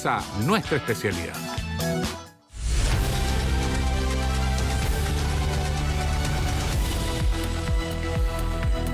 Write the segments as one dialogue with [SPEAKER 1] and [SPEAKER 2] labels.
[SPEAKER 1] a nuestra especialidad.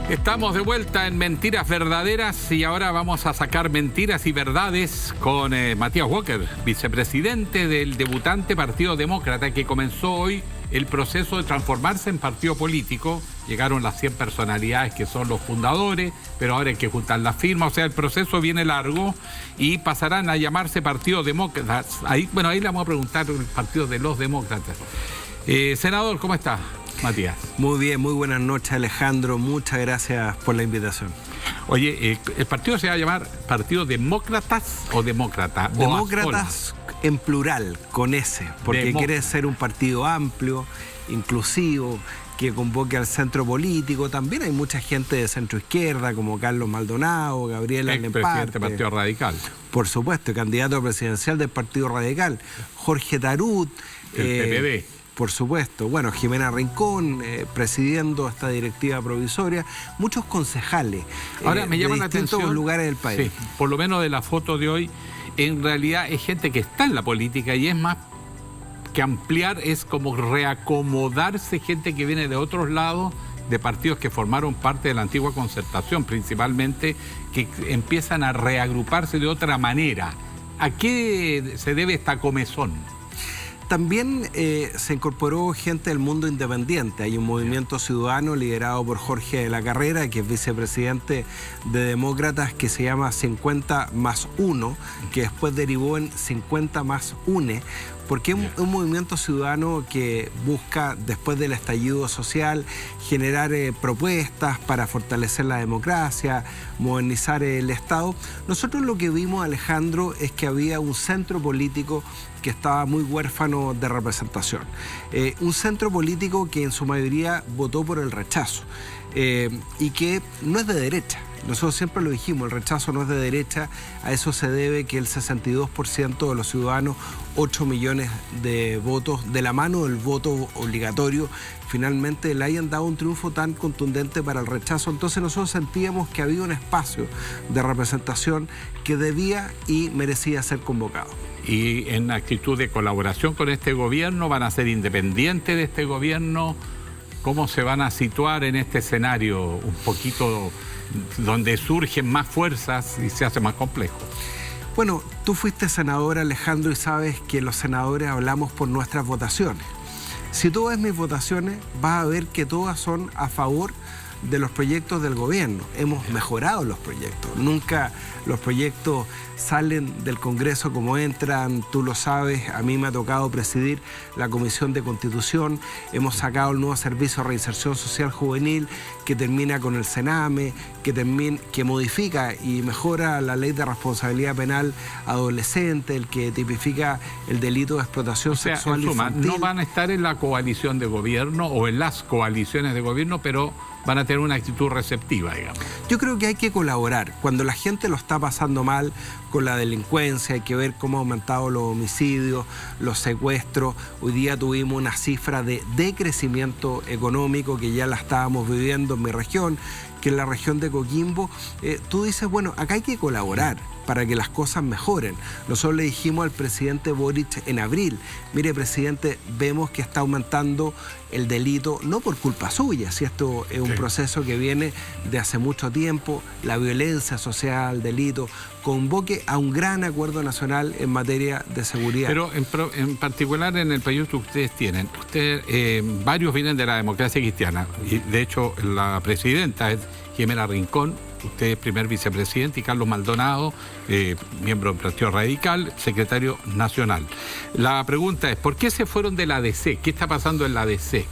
[SPEAKER 1] Estamos de vuelta en Mentiras Verdaderas y ahora vamos a sacar mentiras y verdades con Matías Walker, vicepresidente del debutante Partido Demócrata, que comenzó hoy el proceso de transformarse en partido político. Llegaron las 100 personalidades que son los fundadores, pero ahora hay que juntar las firmas. O sea, el proceso viene largo y pasarán a llamarse Partido Demócrata. Ahí le vamos a preguntar el Partido de los Demócratas. Senador, ¿cómo está, Matías?
[SPEAKER 2] Muy bien, muy buenas noches, Alejandro. Muchas gracias por la invitación.
[SPEAKER 1] Oye, ¿el partido se va a llamar Partido Demócratas o Demócrata?
[SPEAKER 2] Demócratas en plural, con S, porque quiere ser un partido amplio, inclusivo, que convoque al centro político. También hay mucha gente de centro izquierda, como Carlos Maldonado, Gabriela Lemparte.
[SPEAKER 1] Presidente del Partido Radical.
[SPEAKER 2] Por supuesto, candidato presidencial del Partido Radical. Jorge Tarut.
[SPEAKER 1] El PPD.
[SPEAKER 2] Por supuesto. Bueno, Jimena Rincón, presidiendo esta directiva provisoria. Muchos concejales.
[SPEAKER 1] Ahora me llama la atención.
[SPEAKER 2] De distintos lugares del país.
[SPEAKER 1] Sí, por lo menos de la foto de hoy, en realidad es gente que está en la política y es más que ampliar, es como reacomodarse gente que viene de otros lados, de partidos que formaron parte de la antigua Concertación, principalmente, que empiezan a reagruparse de otra manera. ¿A qué se debe esta comezón?
[SPEAKER 2] También se incorporó gente del mundo independiente. Hay un movimiento ciudadano liderado por Jorge de la Carrera, que es vicepresidente de Demócratas, que se llama 50+1, que después derivó en 50+UNE, porque es un movimiento ciudadano que busca, después del estallido social, generar propuestas para fortalecer la democracia, modernizar el Estado. Nosotros lo que vimos, Alejandro, es que había un centro político que estaba muy huérfano de representación. Un centro político que en su mayoría votó por el rechazo y que no es de derecha. Nosotros siempre lo dijimos, el rechazo no es de derecha. A eso se debe que el 62% de los ciudadanos, 8 millones de votos, de la mano del voto obligatorio, finalmente le hayan dado un triunfo tan contundente para el rechazo. Entonces nosotros sentíamos que había un espacio de representación que debía y merecía ser convocado.
[SPEAKER 1] Y en actitud de colaboración con este gobierno, ¿van a ser independientes de este gobierno? ¿Cómo se van a situar en este escenario un poquito donde surgen más fuerzas y se hace más complejo?
[SPEAKER 2] Bueno, tú fuiste senador, Alejandro, y sabes que los senadores hablamos por nuestras votaciones. Si tú ves mis votaciones, vas a ver que todas son a favor de los proyectos del gobierno. Hemos mejorado los proyectos. Nunca los proyectos salen del Congreso como entran, tú lo sabes. A mí me ha tocado presidir la Comisión de Constitución. Hemos sacado el nuevo Servicio de Reinserción Social Juvenil, que termina con el Sename, que modifica y mejora la Ley de Responsabilidad Penal Adolescente, el que tipifica el delito de explotación sexual infantil.
[SPEAKER 1] No van a estar en la coalición de gobierno o en las coaliciones de gobierno, pero van a tener una actitud receptiva, digamos.
[SPEAKER 2] Yo creo que hay que colaborar. Cuando la gente lo está pasando mal con la delincuencia, hay que ver cómo han aumentado los homicidios, los secuestros. Hoy día tuvimos una cifra de decrecimiento económico que ya la estábamos viviendo en mi región, que es la región de Coquimbo. Tú dices, bueno, acá hay que colaborar para que las cosas mejoren. Nosotros le dijimos al presidente Boric en abril, mire, presidente, vemos que está aumentando el delito, no por culpa suya, si esto es un proceso que viene de hace mucho tiempo, la violencia asociada al delito, convoque a un gran acuerdo nacional en materia de seguridad.
[SPEAKER 1] Pero en particular en el país que ustedes tienen, varios vienen de la democracia cristiana, y de hecho la presidenta es Jimena Rincón, usted es primer vicepresidente, y Carlos Maldonado, miembro del Partido Radical, secretario nacional. La pregunta es, ¿por qué se fueron de la ADC? ¿Qué está pasando en la ADC?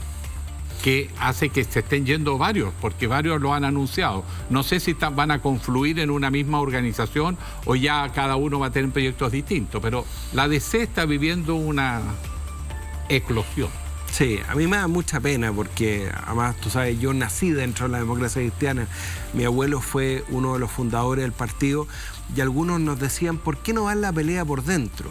[SPEAKER 1] Que hace que se estén yendo varios, porque varios lo han anunciado. No sé si van a confluir en una misma organización o ya cada uno va a tener proyectos distintos, pero la ADC está viviendo una eclosión.
[SPEAKER 2] Sí, a mí me da mucha pena porque, además, tú sabes, yo nací dentro de la democracia cristiana. Mi abuelo fue uno de los fundadores del partido y algunos nos decían, ¿por qué no van la pelea por dentro?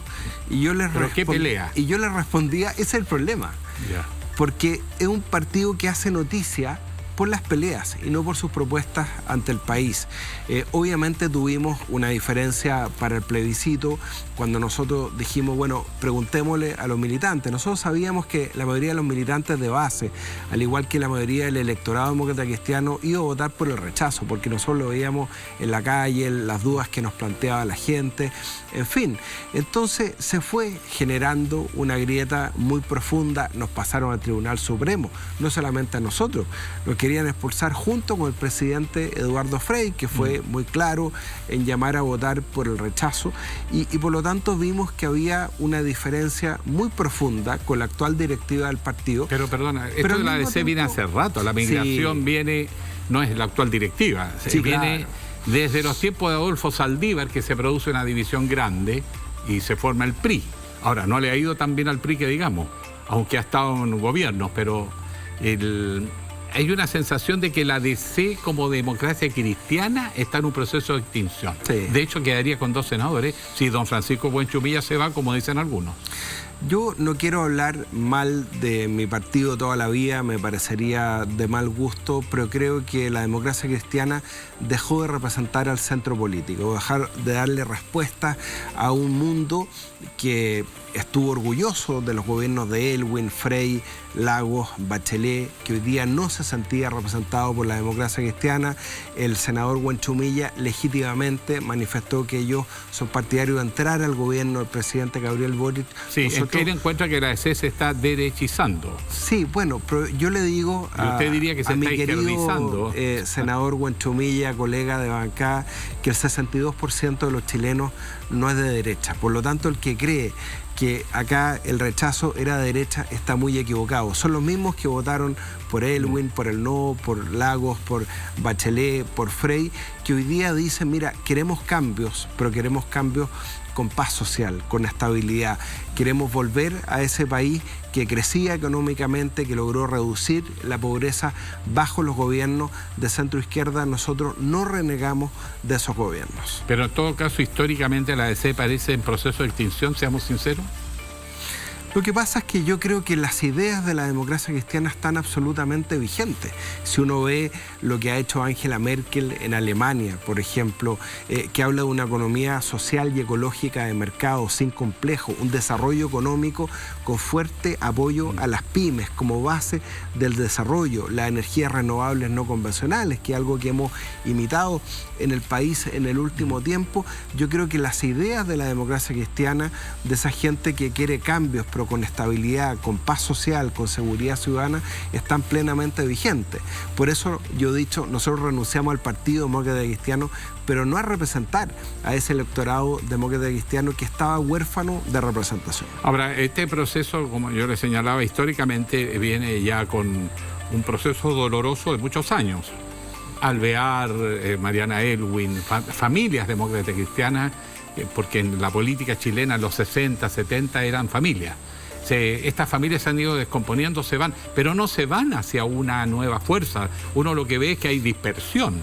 [SPEAKER 2] Y yo les
[SPEAKER 1] ¿Qué pelea?
[SPEAKER 2] Y yo les respondía, ese es el problema.
[SPEAKER 1] Yeah.
[SPEAKER 2] Porque es un partido que hace noticia por las peleas y no por sus propuestas ante el país. Obviamente tuvimos una diferencia para el plebiscito cuando nosotros dijimos, bueno, preguntémosle a los militantes. Nosotros sabíamos que la mayoría de los militantes de base, al igual que la mayoría del electorado demócrata cristiano, iba a votar por el rechazo, porque nosotros lo veíamos en la calle, las dudas que nos planteaba la gente, en fin. Entonces se fue generando una grieta muy profunda, nos pasaron al Tribunal Supremo, no solamente a nosotros, nos querían expulsar junto con el presidente Eduardo Frei, que fue muy claro en llamar a votar por el rechazo, y por lo tanto vimos que había una diferencia muy profunda con la actual directiva del partido.
[SPEAKER 1] Pero perdona, esto de la ADC viene hace rato, la migración viene, no es la actual directiva, viene desde los tiempos de Adolfo Saldívar, que se produce una división grande y se forma el PRI. Ahora, no le ha ido tan bien al PRI que digamos, aunque ha estado en gobiernos, pero hay una sensación de que la ADC como democracia cristiana está en un proceso de extinción.
[SPEAKER 2] Sí.
[SPEAKER 1] De hecho, quedaría con 2 senadores si don Francisco Buenchumilla se va, como dicen algunos.
[SPEAKER 2] Yo no quiero hablar mal de mi partido toda la vida, me parecería de mal gusto, pero creo que la democracia cristiana dejó de representar al centro político, dejar de darle respuesta a un mundo que estuvo orgulloso de los gobiernos de Aylwin, Frei, Lagos, Bachelet, que hoy día no se sentía representado por la democracia cristiana. El senador Buenchumilla legítimamente manifestó que ellos son partidarios de entrar al gobierno del presidente Gabriel Boric.
[SPEAKER 1] Sí, él encuentra que la ADC se está derechizando.
[SPEAKER 2] Sí, bueno, pero yo le digo
[SPEAKER 1] usted diría que se
[SPEAKER 2] mi
[SPEAKER 1] está
[SPEAKER 2] querido
[SPEAKER 1] izquierdizando.
[SPEAKER 2] Senador Buenchumilla, colega de bancada, que el 62% de los chilenos no es de derecha. Por lo tanto, el que cree que acá el rechazo era de derecha está muy equivocado. Son los mismos que votaron por Aylwin, por el No, por Lagos, por Bachelet, por Frei, que hoy día dicen, mira, queremos cambios, pero queremos cambios con paz social, con estabilidad. Queremos volver a ese país que crecía económicamente, que logró reducir la pobreza bajo los gobiernos de centro izquierda. Nosotros no renegamos de esos gobiernos.
[SPEAKER 1] Pero en todo caso, históricamente la ADC parece en proceso de extinción, seamos sinceros.
[SPEAKER 2] Lo que pasa es que yo creo que las ideas de la democracia cristiana están absolutamente vigentes. Si uno ve lo que ha hecho Angela Merkel en Alemania, por ejemplo, que habla de una economía social y ecológica de mercado sin complejo, un desarrollo económico con fuerte apoyo a las pymes como base del desarrollo, las energías renovables no convencionales, que es algo que hemos imitado en el país en el último tiempo. Yo creo que las ideas de la democracia cristiana, de esa gente que quiere cambios, pero con estabilidad, con paz social, con seguridad ciudadana, están plenamente vigentes. Por eso yo he dicho, nosotros renunciamos al Partido Demócrata Cristiano, pero no a representar a ese electorado demócrata cristiano que estaba huérfano de representación.
[SPEAKER 1] Ahora, este proceso, como yo le señalaba, históricamente viene ya con un proceso doloroso de muchos años. Alvear, Mariana Aylwin, familias demócratas cristianas, porque en la política chilena en los 60, 70 eran familias. Estas familias se han ido descomponiendo, se van, pero no se van hacia una nueva fuerza. Uno lo que ve es que hay dispersión.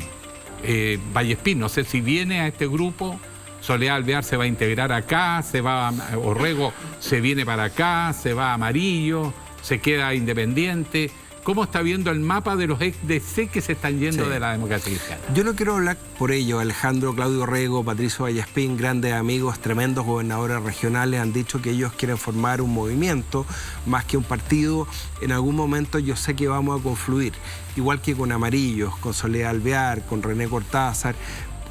[SPEAKER 1] Vallespín, no sé si viene a este grupo, Soledad Alvear se va a integrar acá, se va a Orrego, se viene para acá, se va a Amarillo, se queda Independiente. ¿Cómo está viendo el mapa de los ex-DC que se están yendo de la democracia cristiana?
[SPEAKER 2] Yo no quiero hablar por ello. Alejandro, Claudio Orrego, Patricio Vallespín, grandes amigos, tremendos gobernadores regionales, han dicho que ellos quieren formar un movimiento más que un partido. En algún momento yo sé que vamos a confluir, igual que con Amarillos, con Soledad Alvear, con René Cortázar,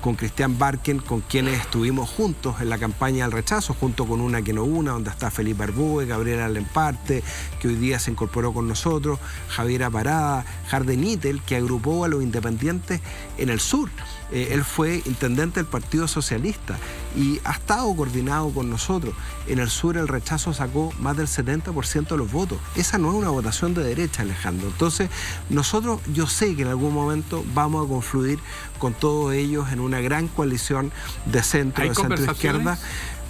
[SPEAKER 2] con Cristian Barken, con quienes estuvimos juntos en la campaña del rechazo, junto con Una que no una, donde está Felipe Arbúe, Gabriela Lemparte, que hoy día se incorporó con nosotros, Javiera Parada, Harden Ittel, que agrupó a los independientes en el sur. Él fue intendente del Partido Socialista y ha estado coordinado con nosotros. En el sur el rechazo sacó más del 70% de los votos. Esa no es una votación de derecha, Alejandro. Entonces, nosotros, yo sé que en algún momento vamos a confluir con todos ellos en una gran coalición de centro, de centro izquierda.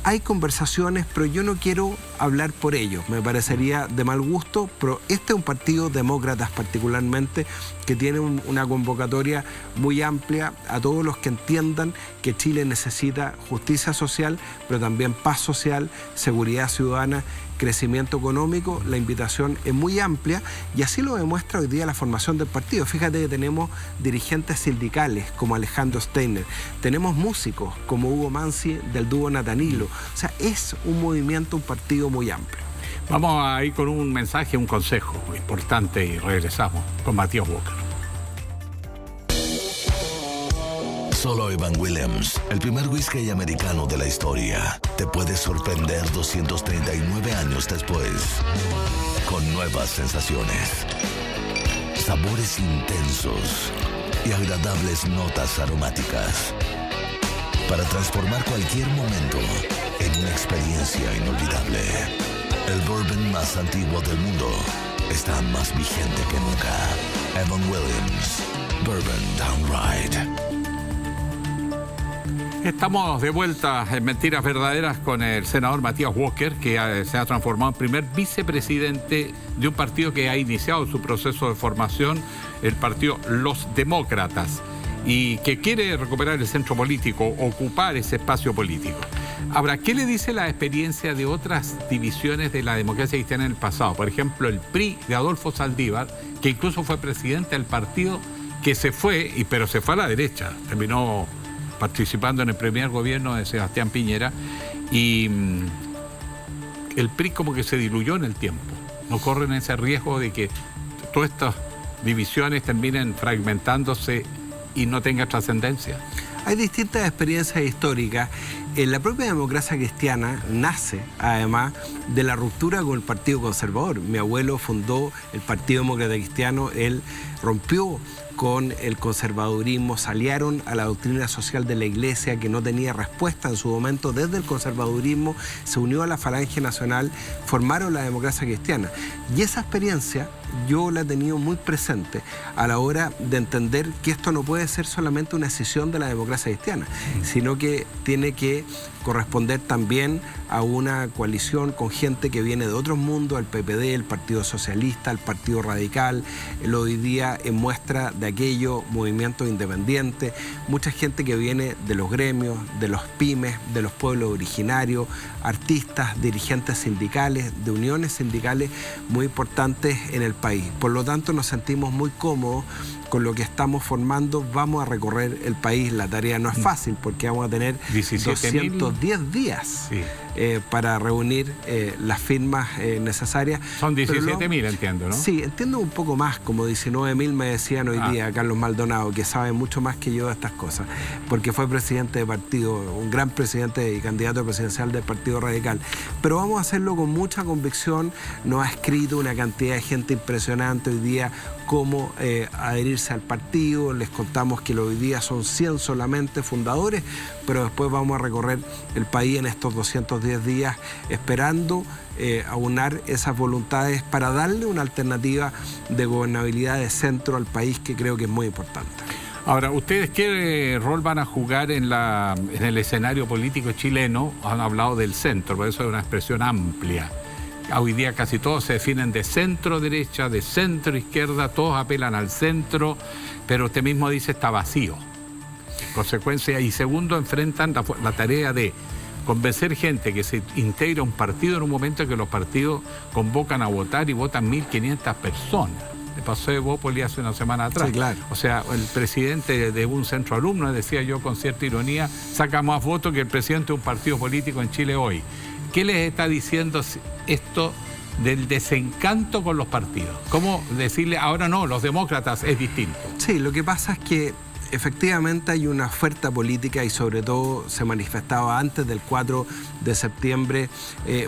[SPEAKER 2] Hay conversaciones, pero yo no quiero hablar por ellos. Me parecería de mal gusto, pero este es un partido, Demócratas particularmente, que tiene una convocatoria muy amplia a todos los que entiendan que Chile necesita justicia social, pero también paz social, seguridad ciudadana, crecimiento económico. La invitación es muy amplia y así lo demuestra hoy día la formación del partido. Fíjate que tenemos dirigentes sindicales como Alejandro Steiner, tenemos músicos como Hugo Manzi del dúo Natanilo. O sea, es un movimiento, un partido muy amplio.
[SPEAKER 1] Vamos a ir con un mensaje, un consejo importante y regresamos con Matías Walker.
[SPEAKER 3] Solo Evan Williams, el primer whisky americano de la historia, te puede sorprender 239 años después, con nuevas sensaciones, sabores intensos y agradables notas aromáticas, para transformar cualquier momento en una experiencia inolvidable. El bourbon más antiguo del mundo está más vigente que nunca. Evan Williams, Bourbon Downright.
[SPEAKER 1] Estamos de vuelta en Mentiras Verdaderas con el senador Matías Walker, que se ha transformado en primer vicepresidente de un partido que ha iniciado su proceso de formación, el partido Los Demócratas, y que quiere recuperar el centro político, ocupar ese espacio político. Ahora, ¿qué le dice la experiencia de otras divisiones de la democracia cristiana en el pasado? Por ejemplo, el PRI de Adolfo Saldívar, que incluso fue presidente del partido, que se fue, pero se fue a la derecha, terminó participando en el primer gobierno de Sebastián Piñera, y el PRI como que se diluyó en el tiempo. No corren ese riesgo de que todas estas divisiones terminen fragmentándose y no tengan trascendencia.
[SPEAKER 2] Hay distintas experiencias históricas. La propia democracia cristiana nace, además, de la ruptura con el Partido Conservador. Mi abuelo fundó el Partido Demócrata Cristiano, él rompió con el conservadurismo, salieron a la doctrina social de la Iglesia que no tenía respuesta en su momento desde el conservadurismo, se unió a la Falange Nacional, formaron la democracia cristiana. Y esa experiencia yo la he tenido muy presente a la hora de entender que esto no puede ser solamente una escisión de la democracia cristiana, sino que tiene que corresponder también a una coalición con gente que viene de otros mundos, el PPD, el Partido Socialista, el Partido Radical, hoy día en muestra de aquello, movimientos independientes, mucha gente que viene de los gremios, de los pymes, de los pueblos originarios, artistas, dirigentes sindicales, de uniones sindicales muy importantes en el país. Por lo tanto, nos sentimos muy cómodos con lo que estamos formando. Vamos a recorrer el país. La tarea no es fácil porque vamos a tener 210 días
[SPEAKER 1] sí,
[SPEAKER 2] para reunir las firmas necesarias.
[SPEAKER 1] Son 17.000, entiendo, ¿no?
[SPEAKER 2] Sí, entiendo un poco más, como 19.000 me decían hoy día Carlos Maldonado, que sabe mucho más que yo de estas cosas, porque fue presidente de partido, un gran presidente y candidato presidencial del Partido Radical. Pero vamos a hacerlo con mucha convicción. Nos ha escrito una cantidad de gente impresionante hoy día cómo adherirse al partido. Les contamos que hoy día son 100 solamente fundadores, pero después vamos a recorrer el país en estos 210 días esperando aunar esas voluntades para darle una alternativa de gobernabilidad de centro al país, que creo que es muy importante.
[SPEAKER 1] Ahora, ¿ustedes qué rol van a jugar en el escenario político chileno? Han hablado del centro, por eso es una expresión amplia. Hoy día casi todos se definen de centro derecha, de centro izquierda, todos apelan al centro, pero usted mismo dice está vacío. En consecuencia, y segundo, enfrentan la tarea de convencer gente que se integra a un partido en un momento en que los partidos convocan a votar y votan 1.500 personas. Le pasó de Bópoli hace una semana atrás.
[SPEAKER 2] Sí, claro.
[SPEAKER 1] O sea, el presidente de un centro alumno, decía yo con cierta ironía, saca más votos que el presidente de un partido político en Chile hoy. ¿Qué les está diciendo esto del desencanto con los partidos? ¿Cómo decirle, ahora no, los demócratas es distinto?
[SPEAKER 2] Sí, lo que pasa es que efectivamente hay una oferta política y sobre todo se manifestaba antes del 4 de septiembre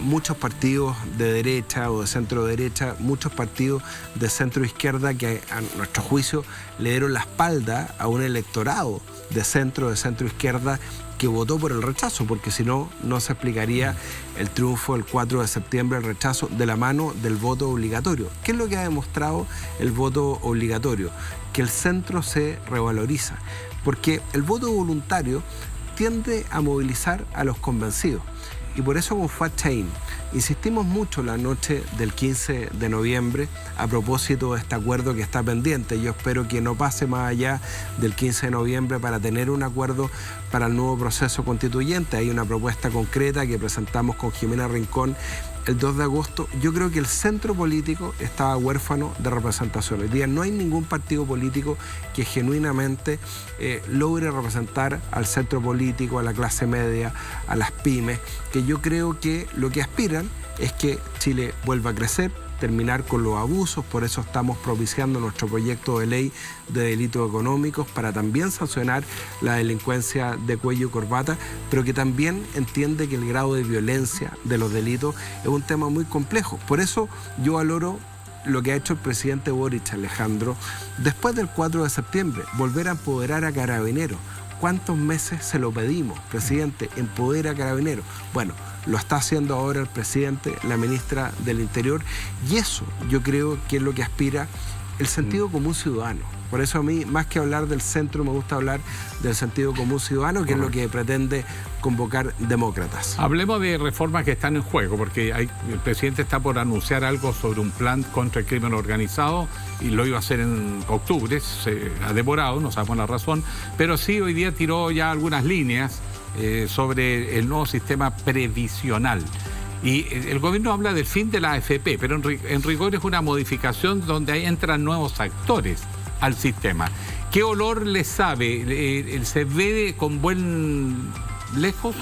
[SPEAKER 2] muchos partidos de derecha o de centro derecha, muchos partidos de centro izquierda que a nuestro juicio le dieron la espalda a un electorado de centro izquierda que votó por el rechazo, porque si no, no se explicaría el triunfo del 4 de septiembre, el rechazo de la mano del voto obligatorio. ¿Qué es lo que ha demostrado el voto obligatorio? Que el centro se revaloriza, porque el voto voluntario tiende a movilizar a los convencidos. Y por eso con Fuad Chahín insistimos mucho la noche del 15 de noviembre a propósito de este acuerdo que está pendiente. Yo espero que no pase más allá del 15 de noviembre para tener un acuerdo para el nuevo proceso constituyente. Hay una propuesta concreta que presentamos con Jimena Rincón el 2 de agosto. Yo creo que el centro político estaba huérfano de representación. Hoy día no hay ningún partido político que genuinamente logre representar al centro político, a la clase media, a las pymes, que yo creo que lo que aspiran es que Chile vuelva a crecer, terminar con los abusos. Por eso estamos propiciando nuestro proyecto de ley de delitos económicos para también sancionar la delincuencia de cuello y corbata, pero que también entiende que el grado de violencia de los delitos es un tema muy complejo. Por eso yo valoro lo que ha hecho el presidente Boric, Alejandro, después del 4 de septiembre, volver a empoderar a Carabineros. ¿Cuántos meses se lo pedimos, presidente? Empodera a Carabineros. Bueno, lo está haciendo ahora el presidente, la ministra del Interior, y eso yo creo que es lo que aspira el sentido común ciudadano. Por eso a mí, más que hablar del centro, me gusta hablar del sentido común ciudadano, que es lo que pretende convocar Demócratas.
[SPEAKER 1] Hablemos de reformas que están en juego, porque el presidente está por anunciar algo sobre un plan contra el crimen organizado y lo iba a hacer en octubre, se ha demorado, no sabemos la razón, pero sí hoy día tiró ya algunas líneas sobre el nuevo sistema previsional. Y el gobierno habla del fin de la AFP, pero en rigor es una modificación donde ahí entran nuevos actores al sistema. ¿Qué olor le sabe? ¿Se ve con buen lejos?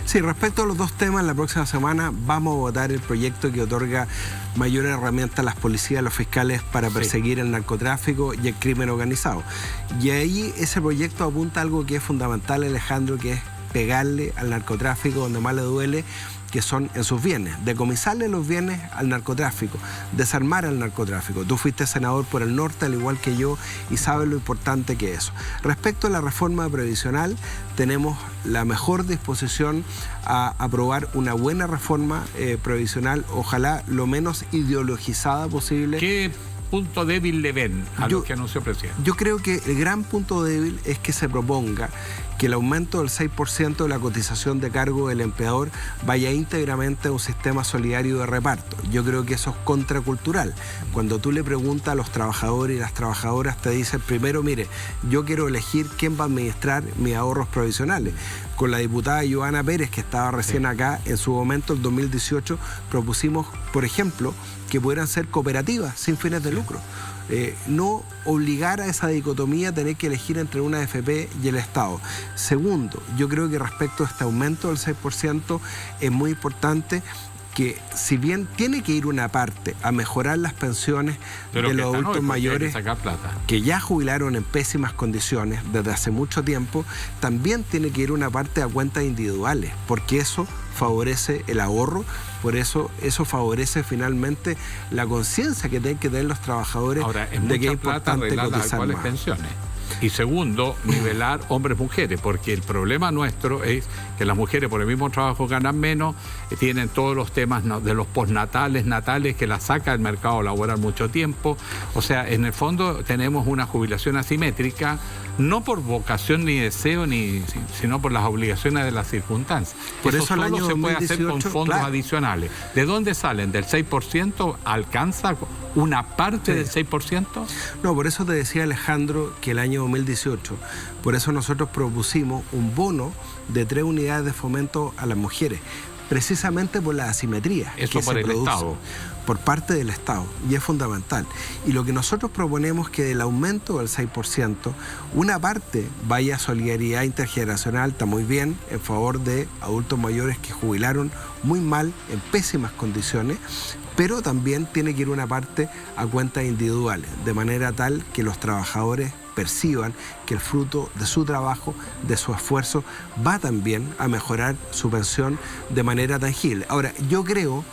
[SPEAKER 2] Sí, respecto a los dos temas, la próxima semana vamos a votar el proyecto que otorga mayor herramienta a las policías, a los fiscales para perseguir el narcotráfico y el crimen organizado. Y ahí ese proyecto apunta a algo que es fundamental, Alejandro, que es pegarle al narcotráfico donde más le duele, que son en sus bienes, decomisarle los bienes al narcotráfico, desarmar al narcotráfico. Tú fuiste senador por el norte, al igual que yo, y sabes lo importante que es eso. Respecto a la reforma previsional, tenemos la mejor disposición a aprobar una buena reforma previsional, ojalá lo menos ideologizada posible.
[SPEAKER 1] ¿Qué punto débil le ven a lo que anunció el presidente?
[SPEAKER 2] Yo creo que el gran punto débil es que se proponga que el aumento del 6% de la cotización de cargo del empleador vaya íntegramente a un sistema solidario de reparto. Yo creo que eso es contracultural. Cuando tú le preguntas a los trabajadores y las trabajadoras, te dicen primero, mire, yo quiero elegir quién va a administrar mis ahorros provisionales. Con la diputada Joana Pérez, que estaba recién acá, en su momento, el 2018, propusimos, por ejemplo, que pudieran ser cooperativas sin fines de lucro. No obligar a esa dicotomía a tener que elegir entre una AFP y el Estado. Segundo, yo creo que respecto a este aumento del 6% es muy importante que, si bien tiene que ir una parte a mejorar las pensiones de los adultos mayores que ya jubilaron en pésimas condiciones desde hace mucho tiempo, también tiene que ir una parte a cuentas individuales, porque eso favorece el ahorro, por eso favorece finalmente la conciencia que tienen que tener los trabajadores.
[SPEAKER 1] Ahora, es
[SPEAKER 2] de que es
[SPEAKER 1] plata
[SPEAKER 2] importante
[SPEAKER 1] arreglar las actuales pensiones. Y segundo, nivelar hombres-mujeres, porque el problema nuestro es que las mujeres por el mismo trabajo ganan menos, tienen todos los temas de los postnatales, natales, que las saca del mercado laboral mucho tiempo. O sea, en el fondo tenemos una jubilación asimétrica, no por vocación ni deseo, sino por las obligaciones de las circunstancias.
[SPEAKER 2] Por eso el año
[SPEAKER 1] se puede
[SPEAKER 2] 2018,
[SPEAKER 1] hacer con fondos adicionales. ¿De dónde salen? ¿Del 6%? ¿Alcanza una parte del 6%?
[SPEAKER 2] No, por eso te decía, Alejandro, que el año 2018, por eso nosotros propusimos un bono de 3 unidades de fomento a las mujeres, precisamente por la asimetría.
[SPEAKER 1] Eso que por el Estado.
[SPEAKER 2] Por parte del Estado, y es fundamental. Y lo que nosotros proponemos es que del aumento del 6%, una parte vaya a solidaridad intergeneracional, está muy bien, en favor de adultos mayores que jubilaron muy mal, en pésimas condiciones, pero también tiene que ir una parte a cuentas individuales, de manera tal que los trabajadores perciban que el fruto de su trabajo, de su esfuerzo, va también a mejorar su pensión de manera tangible. Ahora, yo creo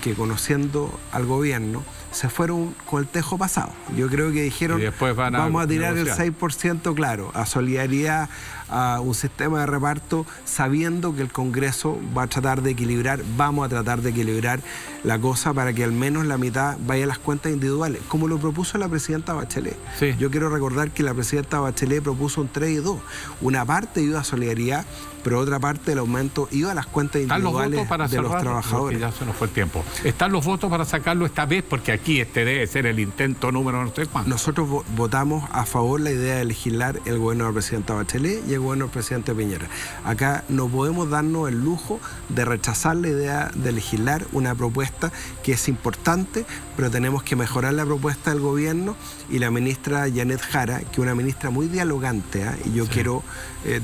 [SPEAKER 2] que, conociendo al gobierno, se fueron con el tejo pasado. Yo creo que dijeron, vamos a tirar el 6%, claro, a solidaridad, a un sistema de reparto, sabiendo que el Congreso va a tratar de equilibrar, vamos a tratar de equilibrar la cosa para que al menos la mitad vaya a las cuentas individuales, como lo propuso la presidenta Bachelet. Yo quiero recordar que la presidenta Bachelet propuso un 3 y 2. Una parte iba a solidaridad, pero otra parte del aumento iba a las cuentas individuales de los trabajadores.
[SPEAKER 1] Ya se nos fue el tiempo. ¿Están los votos para sacarlo esta vez? Porque aquí este debe ser el intento número no sé cuánto.
[SPEAKER 2] Nosotros votamos a favor la idea de legislar el gobierno de la presidenta Bachelet y el gobierno del presidente Piñera. Acá no podemos darnos el lujo de rechazar la idea de legislar una propuesta que es importante, pero tenemos que mejorar la propuesta del gobierno, y la ministra Janet Jara, que es una ministra muy dialogante, y yo quiero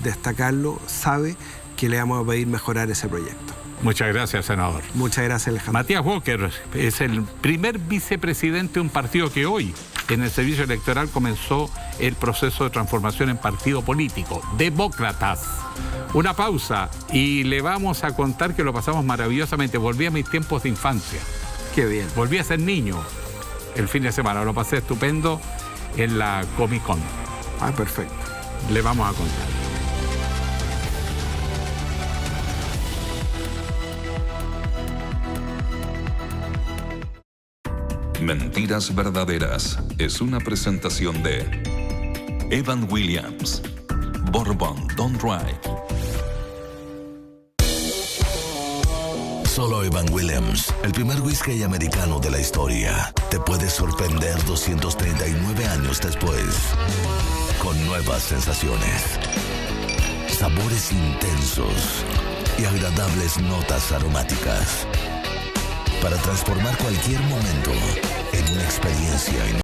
[SPEAKER 2] destacarlo, sabe que le vamos a pedir mejorar ese proyecto.
[SPEAKER 1] Muchas gracias, senador.
[SPEAKER 2] Muchas gracias, Alejandro.
[SPEAKER 1] Matías Walker es el primer vicepresidente de un partido que hoy, en el servicio electoral, comenzó el proceso de transformación en partido político, Demócratas. Una pausa y le vamos a contar que lo pasamos maravillosamente. Volví a mis tiempos de infancia.
[SPEAKER 2] Qué bien.
[SPEAKER 1] Volví a ser niño el fin de semana. Lo pasé estupendo en la Comic Con.
[SPEAKER 2] Ah, perfecto.
[SPEAKER 1] Le vamos a contar.
[SPEAKER 4] Mentiras Verdaderas es una presentación de Evan Williams, Bourbon Don't Dry.
[SPEAKER 3] Solo Evan Williams, el primer whisky americano de la historia, te puede sorprender 239 años después, con nuevas sensaciones, sabores intensos y agradables notas aromáticas, para transformar cualquier momento en una experiencia inolvidable.